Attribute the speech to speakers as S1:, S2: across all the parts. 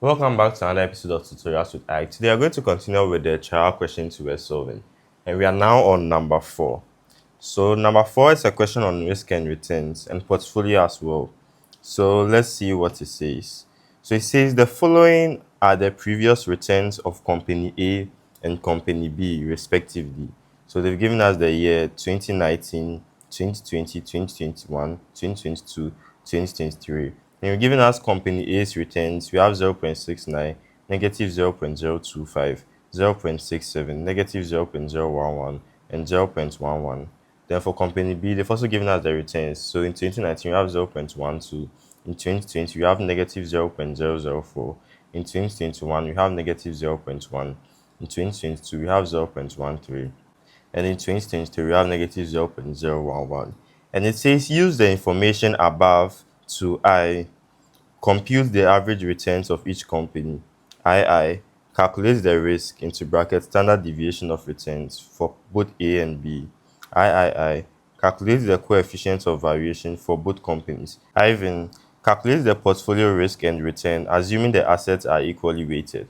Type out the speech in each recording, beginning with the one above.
S1: Welcome back to another episode of Tutorials with Ike. Today, I'm going to continue with the trial questions we were solving, and we are now on number 4. So, number 4 is a question on risk and returns and portfolio as well. So, let's see what it says. So, it says the following are the previous returns of Company A and Company B, respectively. So, they've given us the year 2019, 2020, 2021, 2022, 2023. And we've given us Company A's returns. We have 0.69, negative 0.025, 0.67, negative 0.011, and 0.11. Then for Company B, they've also given us the returns. So in 2019, we have 0.12. In 2020, we have negative 0.004. In 2021, we have negative 0.1. In 2022, we have 0.13. And in 2023, we have negative 0.011. And it says use the information above to compute the average returns of each company. Calculate the risk into bracket standard deviation of returns for both A and B. Calculate the coefficient of variation for both companies. Calculate the portfolio risk and return, assuming the assets are equally weighted.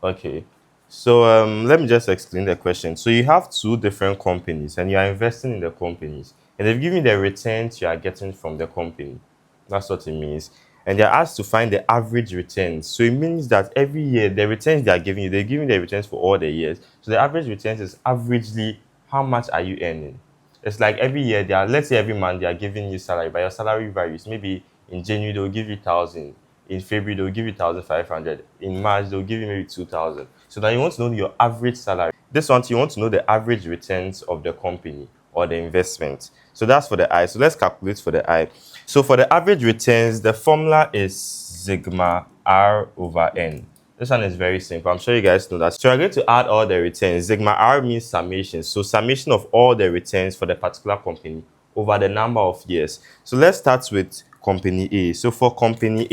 S1: Okay, so let me just explain the question. So you have two different companies and you are investing in the companies, and they've given you the returns you are getting from the company. That's what it means. And they're asked to find the average returns. So it means that every year the returns they are giving you, they're giving the returns for all the years. So the average returns is averagely how much are you earning. It's like every year they are, let's say every month they are giving you salary, but your salary varies. Maybe in January they'll give you 1,000. In February they'll give you 1,500. In March they'll give you maybe 2,000. So now you want to know your average salary. This one you want to know the average returns of the company or the investment. So that's for the I. So let's calculate for the I. So for the average returns, the formula is sigma R over N. This one is very simple. I'm sure you guys know that. So we're going to add all the returns. Sigma R means summation. So summation of all the returns for the particular company over the number of years. So let's start with company A. So for company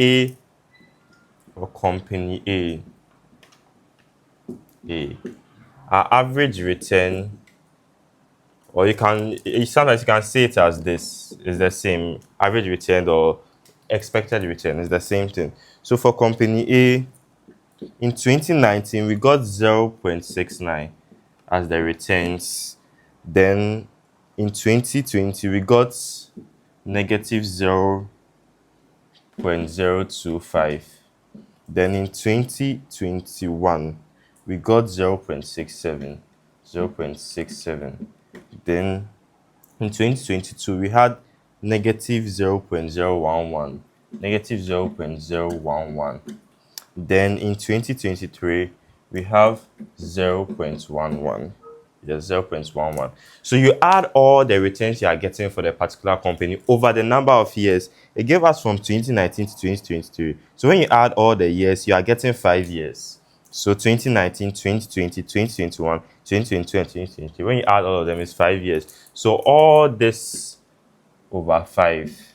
S1: A, our average return, or sometimes you can say it as this, is the same. Average return or expected return is the same thing. So for company A, in 2019, we got 0.69 as the returns. Then in 2020, we got negative 0.025. Then in 2021, we got 0.67. Then in 2022, we had negative 0.011. Then in 2023, we have 0.11. Just 0.11. So you add all the returns you are getting for the particular company over the number of years. It gave us from 2019 to 2023. So when you add all the years, you are getting 5 years. So 2019, 2020, 2021, 2022, and 2023. When you add all of them, it's 5 years. So all this over 5.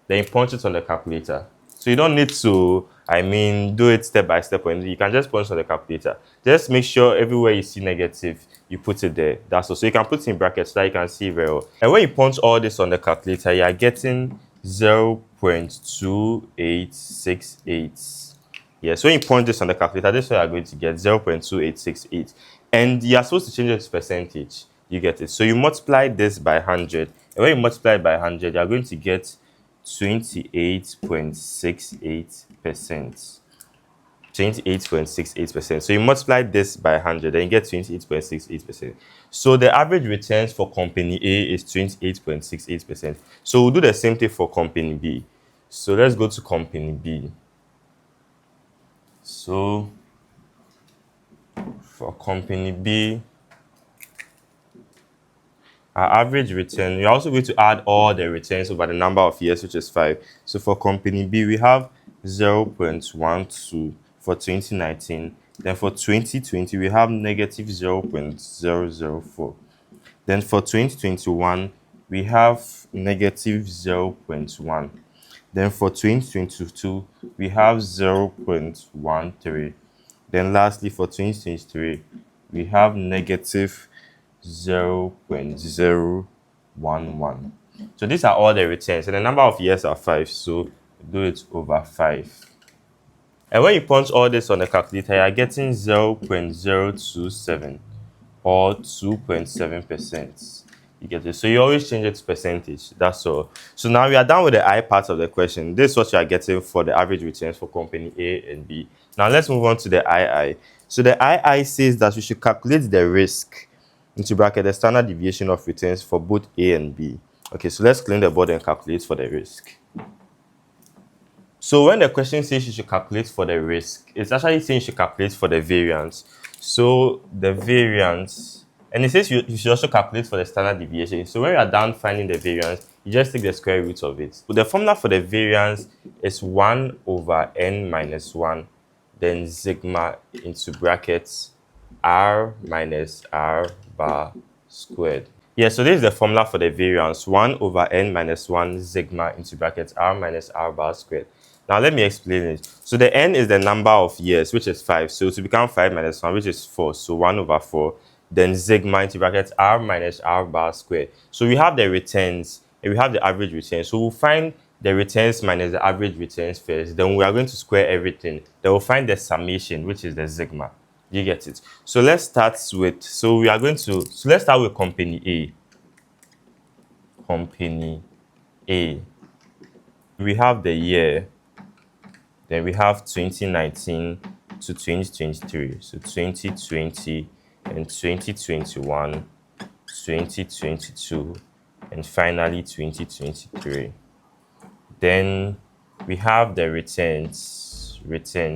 S1: Then you punch it on the calculator. So you don't need to, do it step by step or anything. You can just punch on the calculator. Just make sure everywhere you see negative, you put it there. That's all. So you can put it in brackets so that you can see very well. And when you punch all this on the calculator, you are getting 0.2868. Yeah, so when you punch this on the calculator, this is what you are going to get, 0.2868. And you are supposed to change it to percentage. You get it. So you multiply this by 100. And when you multiply it by 100, you are going to get 28.68%. 28.68%. So you multiply this by 100 and you get 28.68%. So the average returns for company A is 28.68%. So we'll do the same thing for company B. So let's go to company B. So for company B, our average return, we're also going to add all the returns over the number of years, which is 5. So for company B, we have 0.12 for 2019. Then for 2020, we have negative 0.004. Then for 2021, we have negative 0.1. Then for 2022, we have 0.13. Then lastly, for 2023, we have negative 0.011. So these are all the returns, and the number of years are 5. So do it over 5. And when you punch all this on the calculator, you are getting 0.027 or 2.7%. You get it? So you always change it to percentage. That's all. So now we are done with the I part of the question. This is what you are getting for the average returns for company A and B. Now let's move on to the II. So the II says that we should calculate the risk into bracket the standard deviation of returns for both A and B. Okay, so let's clean the board and calculate for the risk. So when the question says you should calculate for the risk, it's actually saying you should calculate for the variance. So the variance, and it says you should also calculate for the standard deviation. So when you are done finding the variance, you just take the square root of it. So the formula for the variance is 1 over n minus 1, then sigma into brackets r minus r bar squared. Yeah, so this is the formula for the variance, 1 over n minus 1 sigma into brackets r minus r bar squared. Now let me explain it. So the n is the number of years, which is 5. So to become 5 minus 1, which is 4. So 1 over 4. Then sigma into brackets r minus r bar squared. So we have the returns and we have the average returns. So we'll find the returns minus the average returns first. Then we are going to square everything. Then we'll find the summation, which is the sigma. You get it? So let's start with, let's start with company A. Company A. We have the year. Then we have 2019 to 2023. So 2020 and 2021, 2022, and finally 2023. Then we have the returns.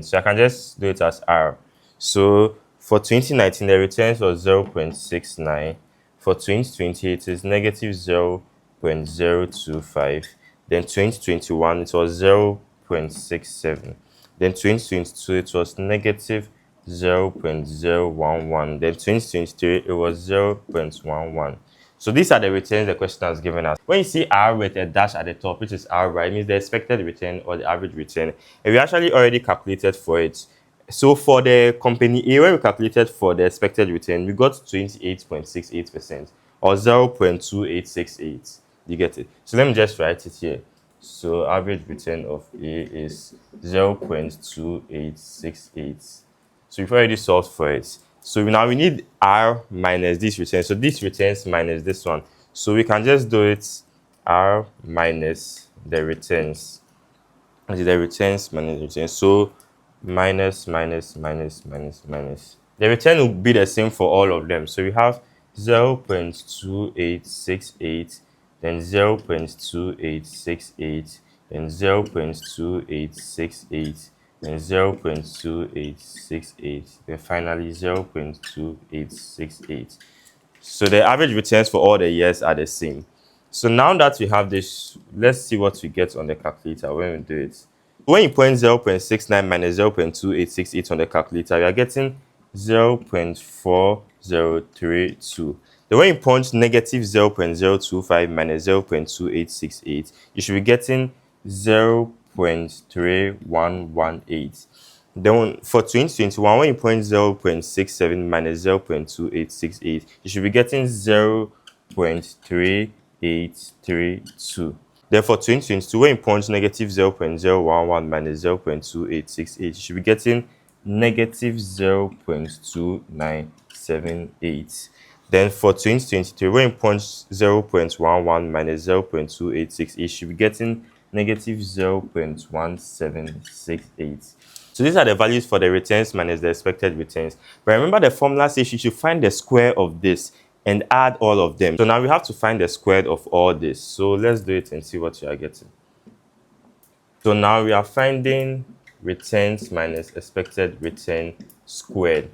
S1: So I can just do it as R. So for 2019, the returns was 0.69. For 2020, it is negative 0.025. Then 2021, it was 0.67. Then 2022, it was negative 0.011. Then 2023, it was 0.11. So these are the returns the question has given us. When you see R with a dash at the top, which is R, right, it means the expected return or the average return. And we actually already calculated for it. So for the company A, when we calculated for the expected return, we got 28.68% or 0.2868. You get it? So let me just write it here. So average return of A is 0.2868. So we've already solved for it. So now we need R minus this return. So this returns minus this one. So we can just do it R minus the returns. The returns minus the returns. So minus. The return will be the same for all of them. So we have 0.2868, then 0.2868, then 0.2868, then 0.2868, then finally 0.2868. So the average returns for all the years are the same. So now that we have this, let's see what we get on the calculator when we do it. When you point 0.69 minus 0.2868 on the calculator, you are getting 0.4032. Then when you punch negative 0.025 minus 0.2868, you should be getting 0.3118. Then for 2021, when you point 0.67 minus 0.2868, you should be getting 0.3832. Then for 2022, when you punch negative 0.011 minus 0.2868, you should be getting negative 0.2978. Then for 2023, when you punch 0.11 minus 0.2868, you should be getting negative 0.1768. So these are the values for the returns minus the expected returns. But remember, the formula says you should find the square of this and add all of them. So now we have to find the square of all this. So let's do it and see what you are getting. So now we are finding returns minus expected return squared.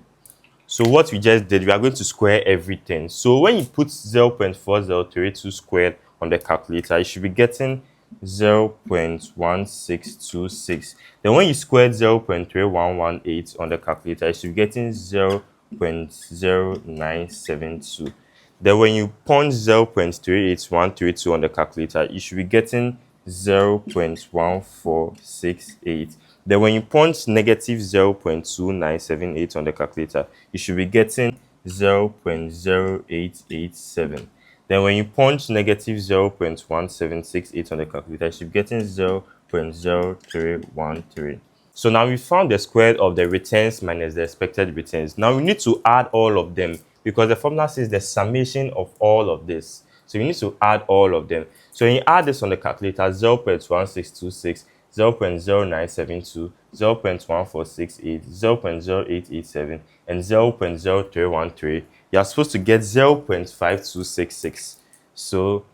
S1: So what we just did, we are going to square everything. So when you put 0.4032 squared on the calculator, you should be getting 0.1626. Then when you square 0.3118 on the calculator, you should be getting 0.0972. Then when you punch 0.38132 on the calculator, you should be getting 0.1468. Then when you punch negative 0.2978 on the calculator, you should be getting 0.0887. Then when you punch negative 0.1768 on the calculator, you should be getting 0.0313. So now we found the square of the returns minus the expected returns. Now we need to add all of them because the formula says the summation of all of this. So you need to add all of them. So when you add this on the calculator, 0.1626, 0.0972, 0.1468, 0.0887, and 0.0313, you are supposed to get 0.5266. So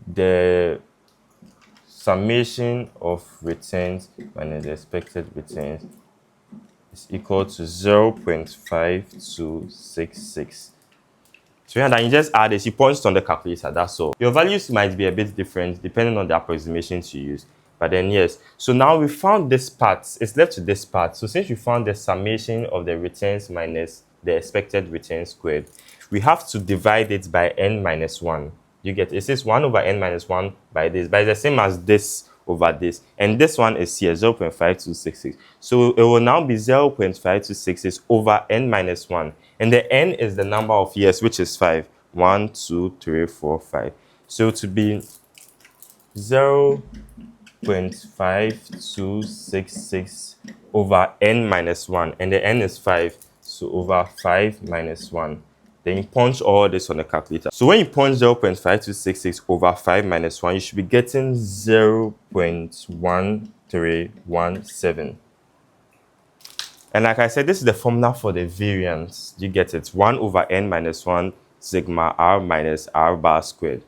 S1: the summation of returns minus the expected returns is equal to 0.5266. So yeah, then you just add this, you punch it on the calculator, that's all. Your values might be a bit different depending on the approximations you use. But then yes, so now we found this part, it's left to this part. So since we found the summation of the returns minus the expected return squared, we have to divide it by n minus 1. You get it says 1 over n minus 1 by this, but it's the same as this over this, and this one is here 0.5266. So it will now be 0.5266 over n minus 1, and the n is the number of years, which is 5. 1, 2, 3, 4, 5. So to be 0.5266 over n minus 1, and the n is 5, so over 5 minus 1. Then you punch all this on the calculator. So when you punch 0.5266 over 5 minus 1, you should be getting 0.1317. And like I said, this is the formula for the variance. You get it. 1 over n minus 1 sigma r minus r bar squared,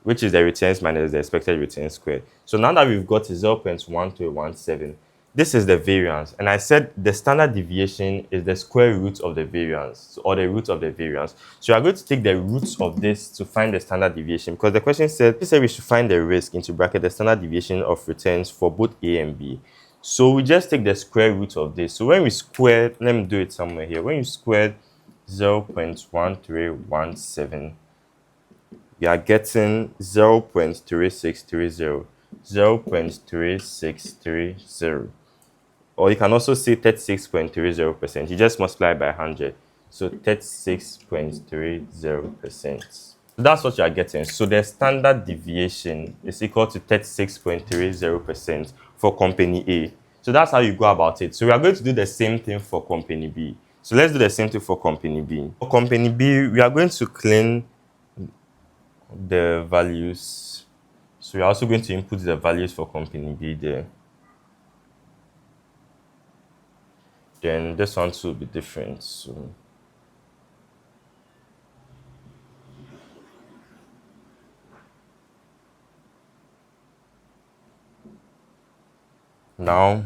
S1: which is the returns minus the expected return squared. So now that we've got 0.1317, this is the variance. And I said the standard deviation is the square root of the variance, or the root of the variance. So you are going to take the roots of this to find the standard deviation, because the question said we should find the risk into bracket the standard deviation of returns for both A and B. So we just take the square root of this. So when we square, let me do it somewhere here. When you square 0.1317, you are getting 0.3630, 0.3630. Or you can also say 36.30%. You just multiply by 100. So 36.30%. That's what you are getting. So the standard deviation is equal to 36.30% for company A. So that's how you go about it. So we are going to do the same thing for company B. So let's do the same thing for company B. For company B, we are going to clean the values. So we're also going to input the values for company B there. Then this one too will be different. So now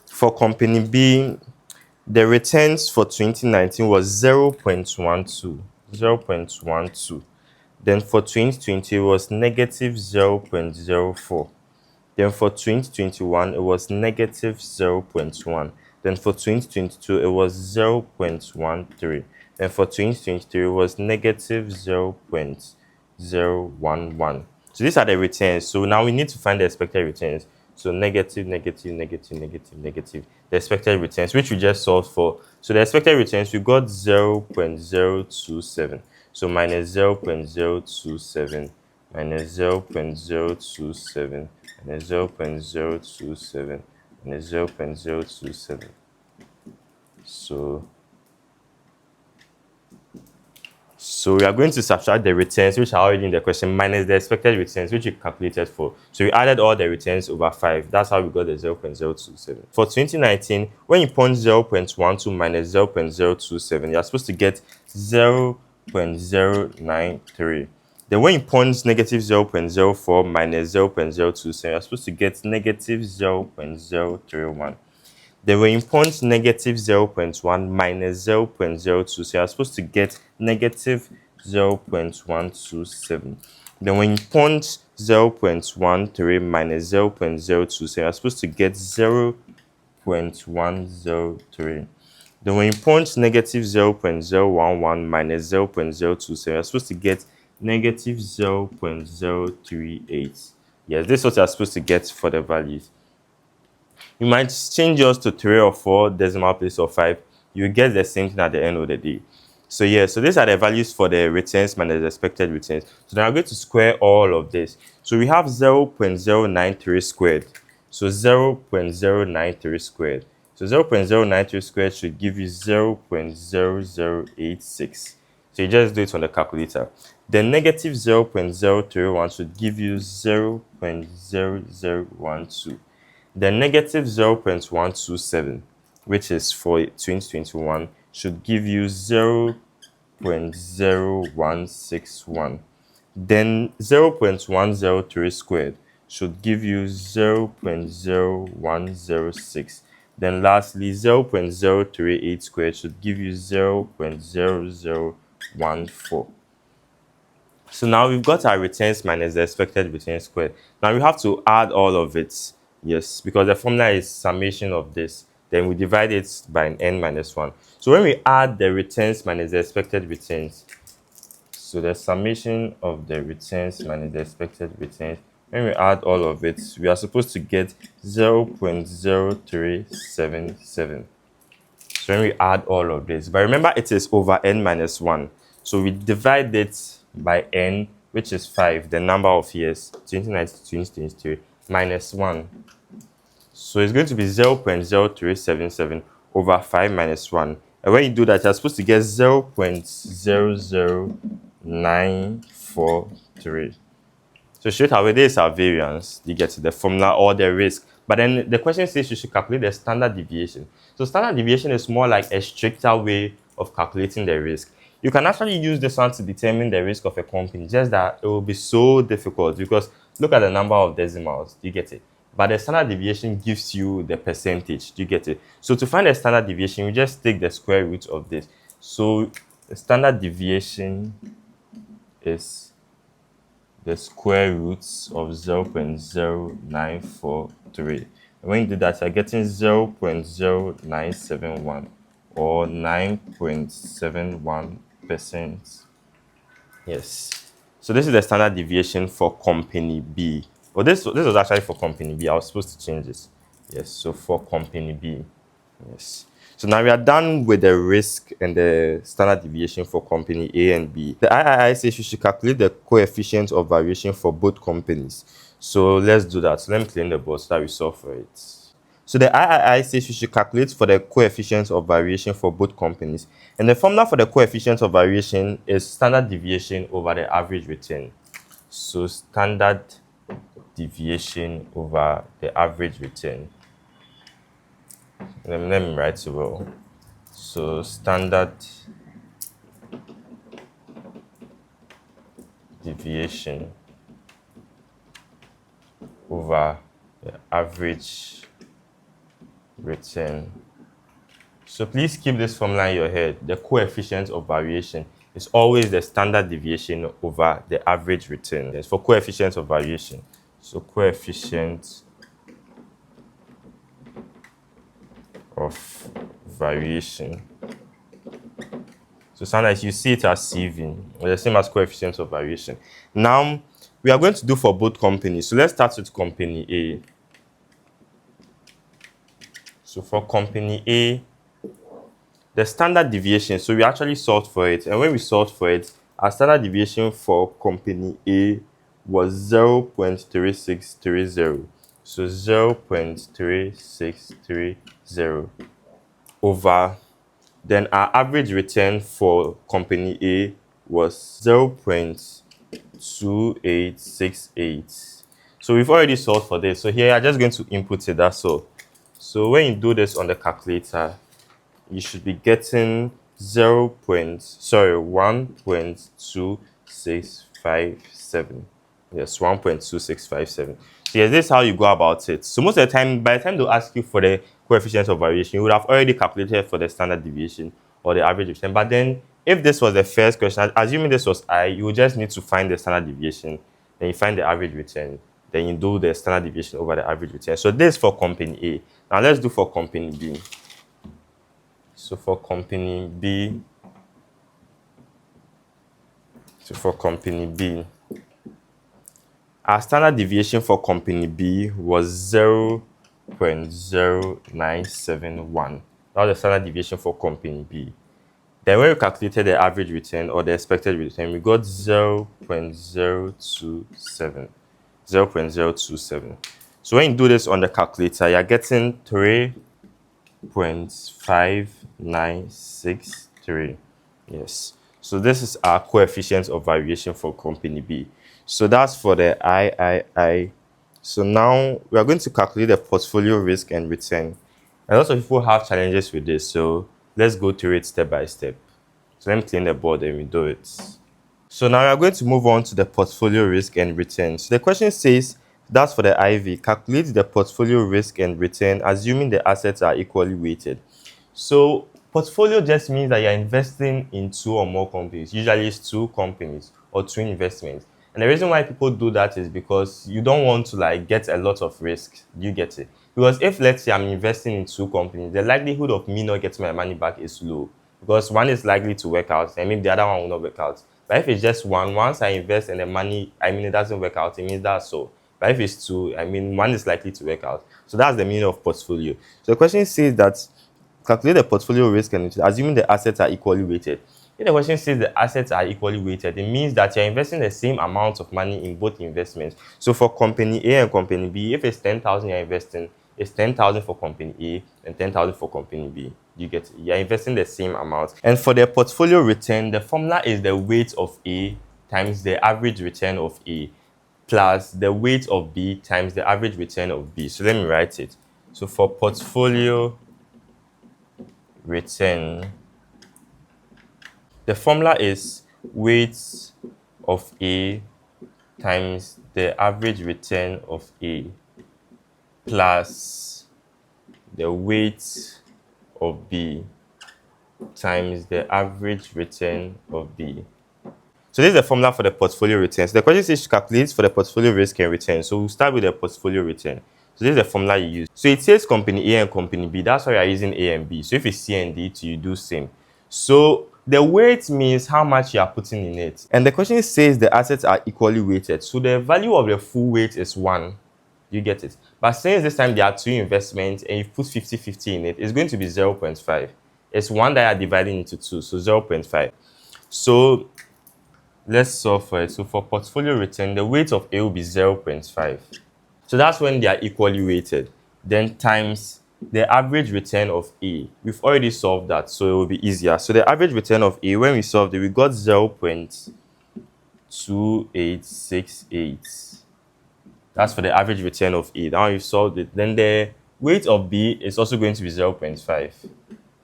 S1: for company B, the returns for 2019 was 0.12. Then for 2020 it was negative 0.04. Then for 2021 it was negative 0.1. Then for 2022 it was 0.13. Then for 2023 it was negative 0.011. So these are the returns. So now we need to find the expected returns. So negative, negative, negative, negative, negative. The expected returns, which we just solved for. So the expected returns, we got 0.027. So minus 0.027, minus 0.027, minus 0.027, minus 0.027. So we are going to subtract the returns, which are already in the question, minus the expected returns, which we calculated for. So we added all the returns over 5. That's how we got the 0.027. For 2019, when you punch 0.12 minus 0.027, you're supposed to get 0.093. Then when you punch negative 0.04 minus 0.027, you're supposed to get negative 0.031. Then when you punch negative 0.1 minus 0.02, so you're supposed to get negative 0.127. Then when you punch 0.13 minus 0.02, so you're supposed to get 0.103. Then when you punch negative 0.011 minus 0.02, so you're supposed to get negative 0.038. Yes, this is what you're supposed to get for the values. You might change yours to 3 or 4 decimal place or 5. You get the same thing at the end of the day. So yeah, so these are the values for the returns minus the expected returns. So now I'm going to square all of this. So we have 0.093 squared. So 0.093 squared. So 0.093 squared should give you 0.0086. So you just do it on the calculator. The negative 0.031 should give you 0.0012. The negative 0.127, which is for 2021, should give you 0.0161. Then 0.103 squared should give you 0.0106. Then lastly, 0.038 squared should give you 0.0014. So now we've got our returns minus the expected return squared. Now we have to add all of it. Yes, because the formula is summation of this. Then we divide it by an n minus 1. So when we add the returns minus the expected returns, so the summation of the returns minus the expected returns, when we add all of it, we are supposed to get 0.0377. So when we add all of this, but remember it is over n minus 1. So we divide it by n, which is 5, the number of years, 2019 to 2023, minus 1. So it's going to be 0.0377 over 5 minus 1. And when you do that, you're supposed to get 0.00943. So straight away, this is our variance. You get to the formula or the risk. But then the question says you should calculate the standard deviation. So standard deviation is more like a stricter way of calculating the risk. You can actually use this one to determine the risk of a company, just that it will be so difficult because look at the number of decimals. Do you get it? But the standard deviation gives you the percentage. Do you get it? So to find the standard deviation, you just take the square root of this. So the standard deviation is the square roots of 0.0943. And when you do that, you're getting 0.0971 or 9.71%. Yes. So this is the standard deviation for company B. Well, this was actually for company B. I was supposed to change this. Yes, so for company B. Yes. So now we are done with the risk and the standard deviation for company A and B. The III says you should calculate the coefficient of variation for both companies. So let's do that. So let me clean the board so that we solve for it. So the III says you should calculate for the coefficient of variation for both companies. And the formula for the coefficient of variation is standard deviation over the average return. So standard deviation over the average return. Let me write it well. So standard deviation over the average return. So please keep this formula in your head. The coefficient of variation is always the standard deviation over the average return. Yes, for coefficient of variation. So coefficient of variation. So sometimes you see it as CV, or the same as coefficient of variation. Now, we are going to do for both companies. So let's start with company A. So for company A, the standard deviation, so we actually solved for it. And when we solved for it, our standard deviation for company A was 0.3630. So 0.3630 over, then our average return for company A was 0.2868. So we've already solved for this. So here I'm just going to input it, that's all. So when you do this on the calculator, you should be getting 1.2657. Yes, 1.2657. So yes, this is how you go about it. So most of the time, by the time they'll ask you for the coefficient of variation, you would have already calculated for the standard deviation or the average return. But then if this was the first question, assuming this was I, you would just need to find the standard deviation, then you find the average return, then you do the standard deviation over the average return. So this is for company A. Now let's do for company B. So for company B, our standard deviation for company B was 0.0971. That was the standard deviation for company B. Then when we calculated the average return or the expected return, we got 0.027. So when you do this on the calculator, you're getting 3.5963. Yes. So this is our coefficient of variation for company B. So that's for the III. So now we are going to calculate the portfolio risk and return. A lot of people have challenges with this, so let's go through it step by step. So let me clean the board and we do it. So now we are going to move on to the portfolio risk and return. So the question says, that's for the IV, calculate the portfolio risk and return assuming the assets are equally weighted. So portfolio just means that you're investing in 2 or more companies. Usually it's 2 companies or 2 investments. And the reason why people do that is because you don't want to like get a lot of risk. You get it? Because if let's say I'm investing in 2 companies, the likelihood of me not getting my money back is low. Because one is likely to work out and maybe the other one will not work out. But if it's just one, once I invest and the money, it doesn't work out, it means that's so. But if it's 2, one is likely to work out. So that's the meaning of portfolio. So the question says that calculate the portfolio risk and return, assuming the assets are equally weighted. If the question says the assets are equally weighted, it means that you're investing the same amount of money in both investments. So for company A and company B, if it's 10,000 you're investing, it's 10,000 for company A and 10,000 for company B. You get it? You're investing the same amount. And for the portfolio return, the formula is the weight of A times the average return of A plus the weight of B times the average return of B. So let me write it. So for portfolio return, the formula is weight of A times the average return of A plus the weight of B times the average return of B. So this is the formula for the portfolio return. So the question says calculate for the portfolio risk and return. So we'll start with the portfolio return. So this is the formula you use. So it says company A and company B. That's why you are using A and B. So if it's C and D, you do same. So the weight means how much you are putting in it. And the question says the assets are equally weighted. So the value of the full weight is 1. You get it. But since this time there are 2 investments and you've put 50-50 in it, it's going to be 0.5. It's 1 that you are dividing into 2, so 0.5. So let's solve for it. So for portfolio return, the weight of A will be 0.5. So that's when they are equally weighted. Then times the average return of A. We've already solved that, so it will be easier. So the average return of A, when we solved it, we got 0.2868. That's for the average return of A. Now you solved it. Then the weight of B is also going to be 0.5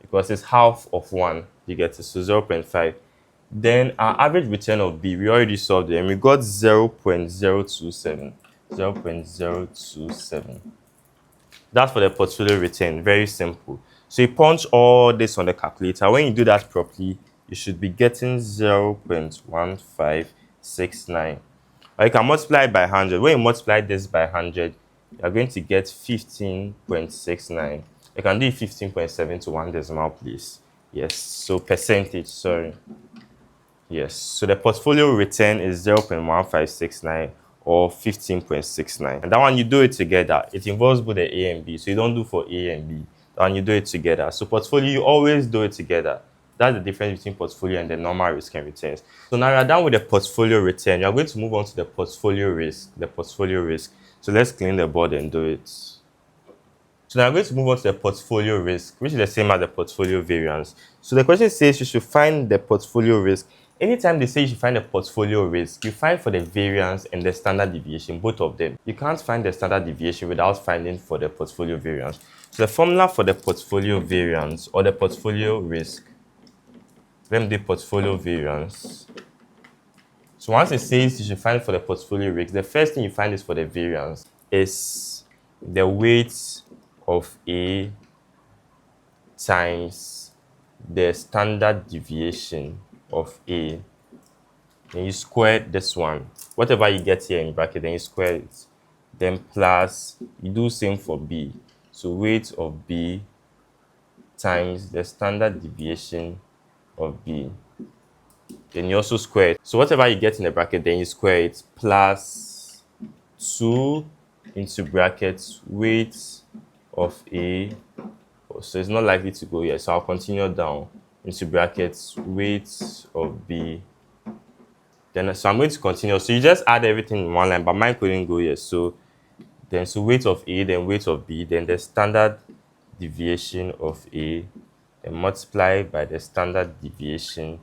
S1: because it's half of 1. You get it, so 0.5. Then our average return of B, we already solved it, and we got 0.027. 0.027. That's for the portfolio return. Very simple. So you punch all this on the calculator. When you do that properly, you should be getting 0.1569. Or you can multiply it by 100. When you multiply this by 100, you're going to get 15.69. You can do 15.7 to 1 decimal place. Yes, so percentage, sorry. Yes, so the portfolio return is 0.1569 or 15.69. And that one, you do it together. It involves both the A and B, so you don't do for A and B. And you do it together. So portfolio, you always do it together. That's the difference between portfolio and the normal risk and returns. So now you're done with the portfolio return. You're going to move on to the portfolio risk. So let's clean the board and do it. So now I'm going to move on to the portfolio risk, which is the same as the portfolio variance. So the question says you should find the portfolio risk. Anytime they say you should find the portfolio risk, you find for the variance and the standard deviation, both of them. You can't find the standard deviation without finding for the portfolio variance. So the formula for the portfolio variance or the portfolio risk, let me do portfolio variance. So once it says you should find for the portfolio risk, the first thing you find is for the variance is the weight of A times the standard deviation of A. Then you square this one. Whatever you get here in bracket, then you square it. Then plus, you do same for B. So weight of B times the standard deviation of B. Then you also square it. So whatever you get in the bracket, then you square it plus 2 into brackets weight of A. So it's not likely to go here. So I'll continue down into brackets weight of B. Then so I'm going to continue. So you just add everything in one line, but mine couldn't go here. So Then so weight of A, then weight of B, then the standard deviation of A, and multiply by the standard deviation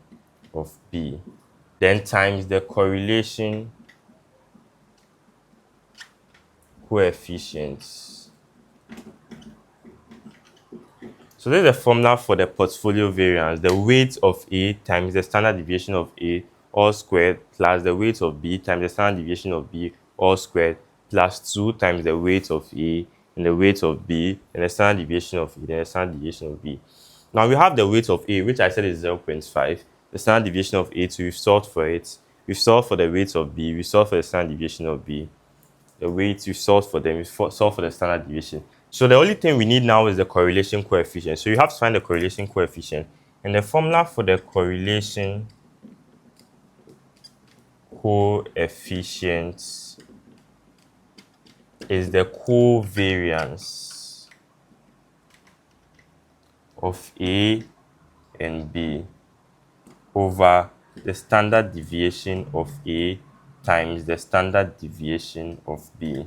S1: of B, then times the correlation coefficients. So this is the formula for the portfolio variance: the weight of A times the standard deviation of A all squared plus the weight of B times the standard deviation of B all squared plus 2 times the weight of A and the weight of B and the standard deviation of A and the standard deviation of B. Now we have the weight of A, which I said is 0.5. The standard deviation of A, so we've solved for it. We've solved for the weight of B. We solved for the standard deviation of B. The weights we solved for them. We solved for the standard deviation. So the only thing we need now is the correlation coefficient. So you have to find the correlation coefficient. And the formula for the correlation coefficient is the covariance of A and B over the standard deviation of A times the standard deviation of B.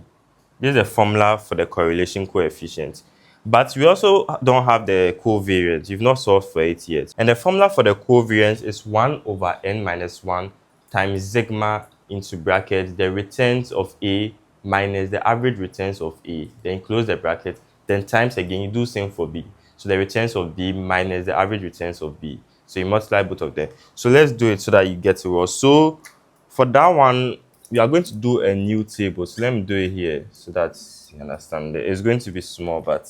S1: This is the formula for the correlation coefficient. But we also don't have the covariance. You've not solved for it yet. And the formula for the covariance is 1 over n minus 1 times sigma into bracket the returns of A minus the average returns of A. Then close the bracket. Then times again, you do same for B. So the returns of B minus the average returns of B. So you multiply both of them. So let's do it so that you get it well. So for that one, we are going to do a new table. So let me do it here so that you understand it. It's going to be small, but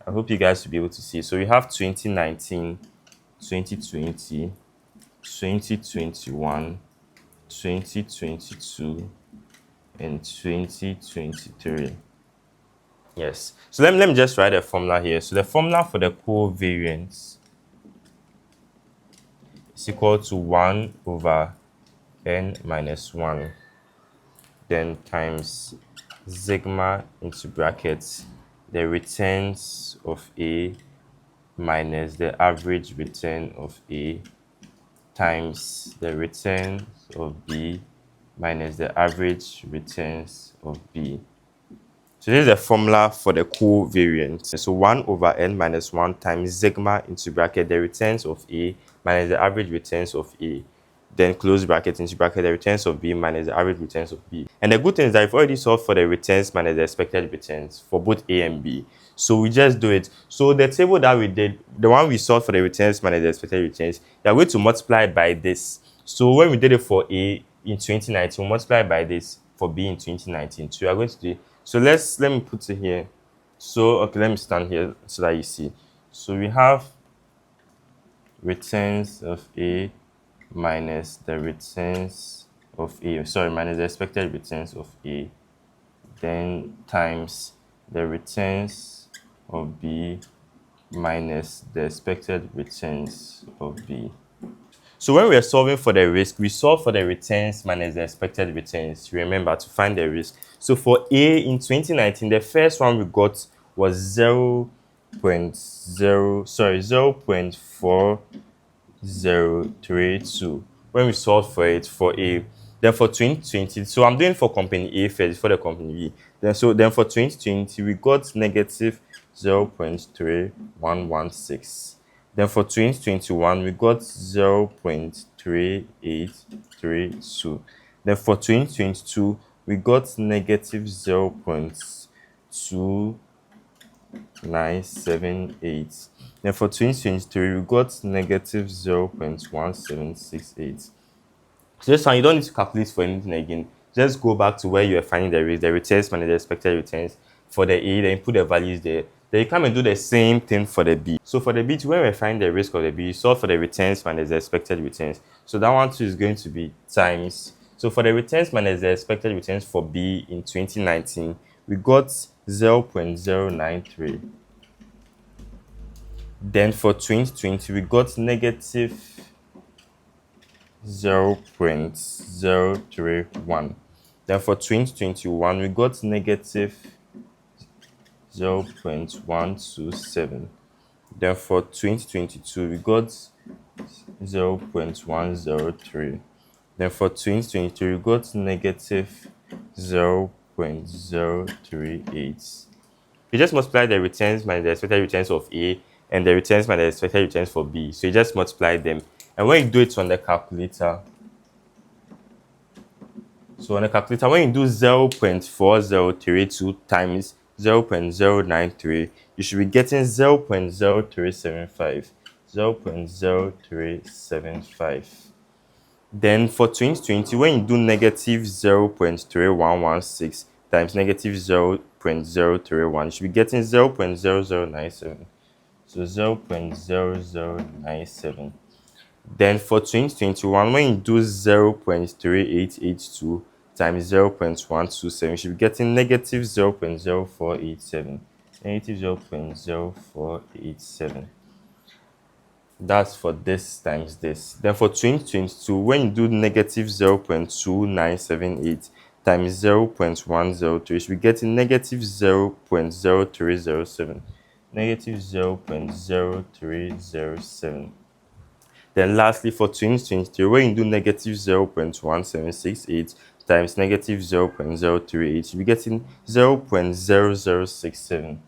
S1: I hope you guys will be able to see. So we have 2019, 2020, 2021, 2022, and 2023. Yes. So let me just write a formula here. So the formula for the covariance is equal to 1 over n minus 1, then times sigma into brackets the returns of A minus the average return of A times the returns of B minus the average returns of B. So this is the formula for the covariance. So 1 over n minus 1 times sigma into bracket the returns of A minus the average returns of A. Then close bracket into bracket the returns of B minus the average returns of B. And the good thing is that we've already solved for the returns minus the expected returns for both A and B. So we just do it. So the table that we did, the one we solved for the returns minus the expected returns, we are going to multiply by this. So when we did it for A in 2019, we multiply by this for B in 2019. So we are going to do. So let me put it here. So okay, let me stand here so that you see. So we have returns of A minus the returns of A, minus the expected returns of A, then times the returns of B minus the expected returns of B. So when we are solving for the risk, we solve for the returns minus the expected returns. Remember to find the risk. So for A in 2019, the first one we got was 0.4032 when we solved for it for A. Then for 2020, so I'm doing for company A first for the company B. Then for 2020 we got negative 0.3116. Then for 2021 we got 0.3832. Then for 2022 we got negative 0.2978. Then for 2023 we got negative 0.1768. So this one you don't need to calculate for anything again. Just go back to where you are finding the returns minus the expected returns for the A, then you put the values there. Then you come and do the same thing for the B. So for the B, when we find the risk of the B, you solve for the returns minus the expected returns. So that one too is going to be times. So for the returns minus the expected returns for B in 2019, we got 0.093. Then for 2020, we got negative 0.031. Then for 2021, we got negative 0.127. Then for 2022, we got 0.103. Then for 2023, we got negative 0.1 0.038. You just multiply the returns minus the expected returns of A and the returns minus the expected returns for B. So you just multiply them. And when you do it on the calculator, when you do 0.4032 times 0.093, you should be getting 0.0375. 0.0375. Then for 2020, when you do negative 0.3116 times negative 0.031, you should be getting 0.0097. So 0.0097. Then for 2021, when you do 0.3882 times 0.127, you should be getting negative 0.0487. Negative 0.0487. That's for this times this. Then for 2022, when you do negative 0.2978 times 0.103, you should be getting negative 0.0307. Negative 0.0307. Then lastly, for 2023, when you do negative 0.1768 times negative 0.038, you should be getting 0.0067.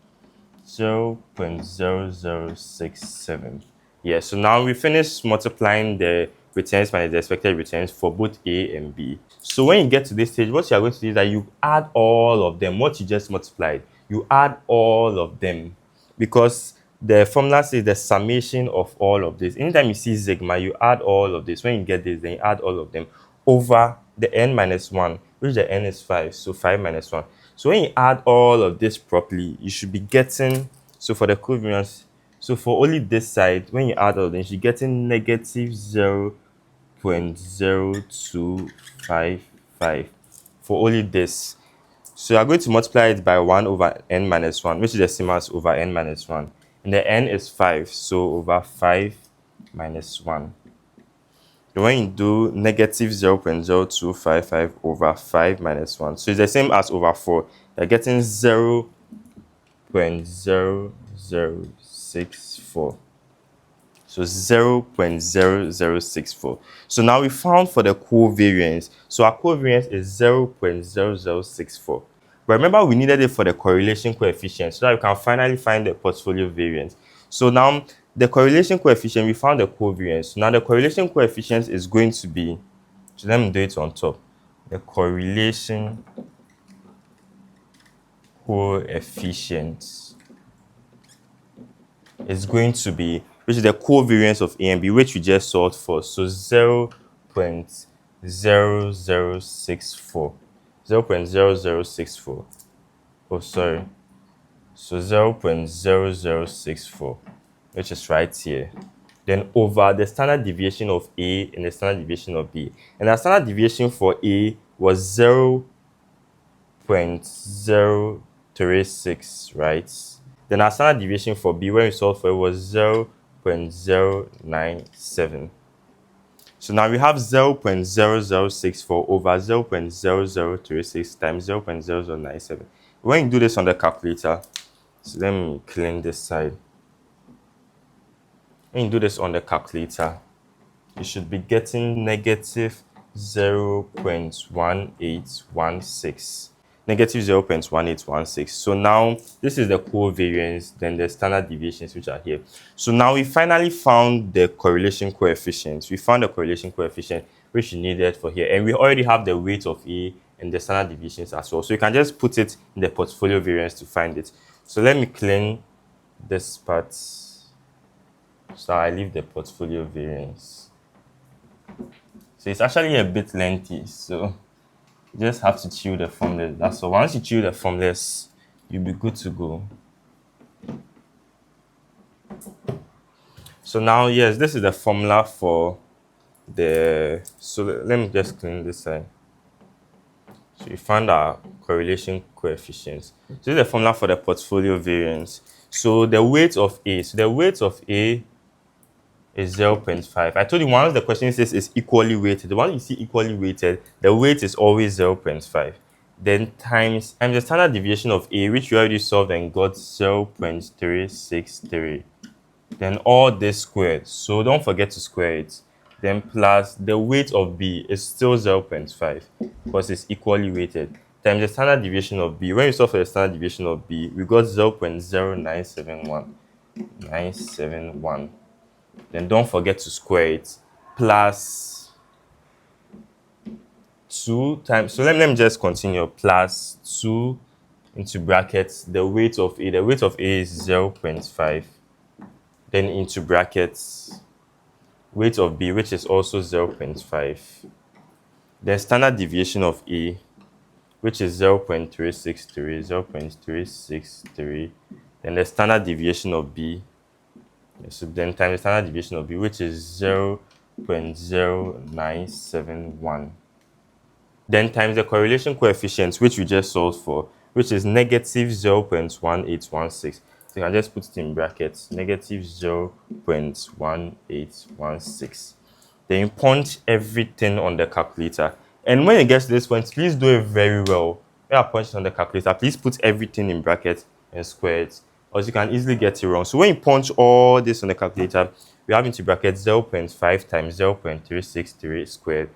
S1: 0.0067. Yeah, so now we finished multiplying the returns minus the expected returns for both A and B. So when you get to this stage, what you are going to do is that you add all of them. What you just multiplied, you add all of them, because the formula says the summation of all of this. Anytime you see sigma, you add all of this. When you get this, then you add all of them over the n minus 1, which the n is 5, so 5 minus 1. So when you add all of this properly, you should be getting, so for the covariance, so for only this side, when you add all of them, you should be getting negative 0.0255 for only this. So you are going to multiply it by 1 over n minus 1, which is the same as over n minus 1. And the n is 5, so over 5 minus 1. When you do negative 0.0255 over 5 minus 1, so it's the same as over 4. You're getting 0.0064. So 0.0064. So now we found for the covariance. So our covariance is 0.0064. But remember, we needed it for the correlation coefficient so that we can finally find the portfolio variance. So now the correlation coefficient, we found the covariance. Now the correlation coefficient is going to be, so let me do it on top. The correlation coefficient is going to be, which is the covariance of A and B, which we just solved for. So 0.0064. 0.0064. Oh, sorry. So 0.0064, which is right here. Then over the standard deviation of A and the standard deviation of B. And the standard deviation for A was 0.036, right? Then our standard deviation for B, when we solved for it, was 0.097. So now we have 0.0064 over 0.0036 times 0.0097. When you do this on the calculator, so let me clean this side. When you do this on the calculator, you should be getting negative 0.1816. Negative 0.1816. So now this is the covariance, then the standard deviations, which are here. So now we finally found the correlation coefficient. We found the correlation coefficient which you needed for here, and we already have the weight of A and the standard deviations as well. So you can just put it in the portfolio variance to find it. So let me clean this part. So I leave the portfolio variance. So it's actually a bit lengthy, so you just have to chew the formulas. That's all. Once you chew the formulas, you'll be good to go. So now, yes, this is the formula for the, so let me just clean this side. So we found our correlation coefficients. So this is the formula for the portfolio variance. So the weight of A, so the weight of A is 0.5. I told you one of the questions says is equally weighted. The one you see equally weighted, the weight is always 0.5. Then times the standard deviation of A, which we already solved and got 0.363. Then all this squared. So don't forget to square it. Then plus the weight of B is still 0.5 because it's equally weighted. times the standard deviation of b. When we solve for the standard deviation of b, we got 0.0971. Then don't forget to square it, plus 2 times, so let me just continue, plus 2 into brackets the weight of a. The weight of a is 0.5. Then into brackets weight of b, which is also 0.5. Then standard deviation of a, which is 0.363. Then the standard deviation of b, so then times the standard deviation of b, which is 0.0971. Then times the correlation coefficient, which we just solved for, which is negative 0.1816. So you can just put it in brackets, negative 0.1816. Then you punch everything on the calculator. And when it gets to this point, please do it very well. When you punch it on the calculator, please put everything in brackets and square it, or you can easily get it wrong. So when you punch all this on the calculator, we have into brackets 0.5 times 0.363 squared,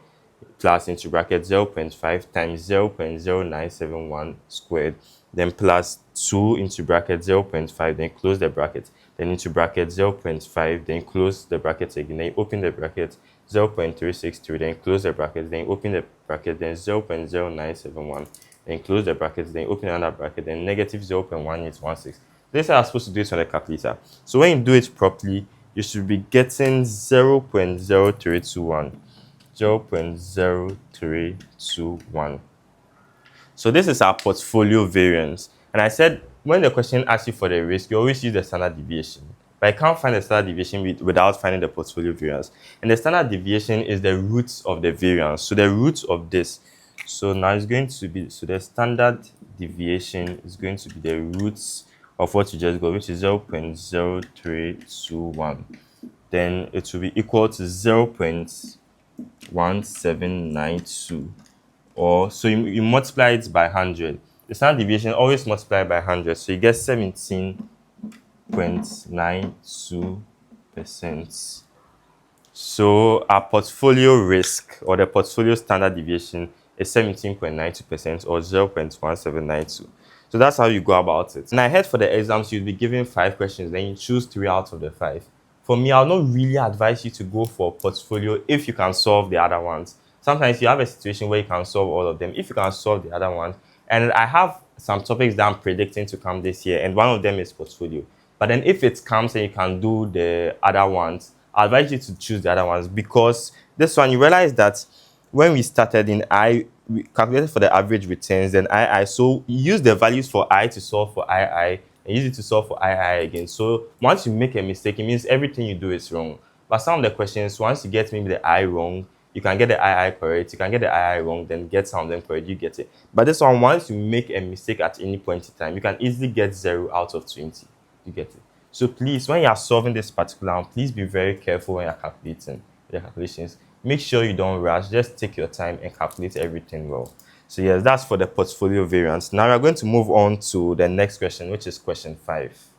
S1: plus into bracket 0.5 times 0.0971 squared, then plus 2 into bracket 0.5, then close the bracket, then into bracket 0.5, then close the bracket again, then open the bracket 0.363, then close the bracket, then open the bracket, then 0.0971, then close the bracket, then open another bracket, then negative 0.1816. This is how I'm supposed to do it on the calculator. So when you do it properly, you should be getting 0.0321. 0.0321. So this is our portfolio variance. And I said when the question asks you for the risk, you always use the standard deviation. But I can't find the standard deviation without finding the portfolio variance. And the standard deviation is the root of the variance. So the root of this. So now it's going to be, so the standard deviation is going to be the roots of what you just got, which is 0.0321. Then it will be equal to 0.1792, or so you multiply it by 100. The standard deviation always multiply by 100, so you get 17.92%. So our portfolio risk, or the portfolio standard deviation, is 17.92%, or 0.1792. So that's how you go about it. And I heard for the exams you'll be given 5 questions, then you choose 3 out of the 5. For me, I'll not really advise you to go for portfolio if you can solve the other ones. Sometimes you have a situation where you can solve all of them if you can solve the other ones. And I have some topics that I'm predicting to come this year, and one of them is portfolio. But then if it comes and you can do the other ones, I advise you to choose the other ones, because this one, you realize that when we started in we calculated for the average returns, then so use the values for I to solve for II, and use it to solve for II again. So once you make a mistake, it means everything you do is wrong. But some of the questions, once you get maybe the I wrong, you can get the II correct. You can get the II wrong, then get some of them correct. You get it. But this one, once you make a mistake at any point in time, you can easily get 0 out of 20. You get it. So please, when you are solving this particular one, please be very careful when you're calculating the calculations. Make sure you don't rush. Just take your time and calculate everything well. So yes, that's for the portfolio variance. Now we're going to move on to the next question, which is question 5.